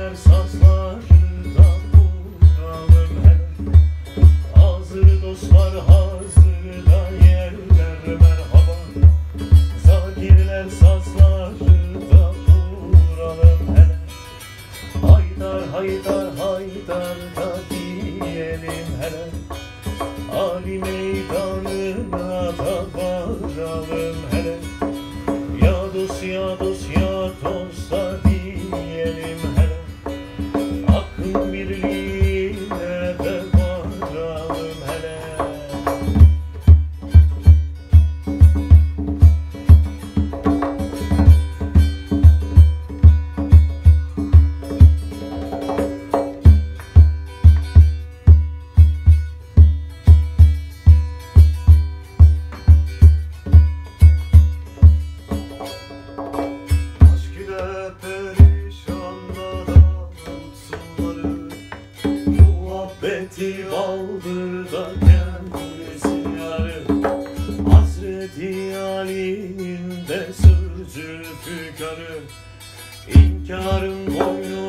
Sakinler sazlarda vuralım hele. Hazır dostlar hazırda yerler merhaba. Sakinler sazlarda vuralım hele. Haydar haydar haydar da diyelim hele. Ali meydanına da varalım hele. Ya dost ya dost ya dost da diyelim hele. Hakkın birliğine de varalım hele. Muhabbeti baldırda kendisi yarı. Hazreti Ali'nin de sır zülfükarı. İnkarın boynu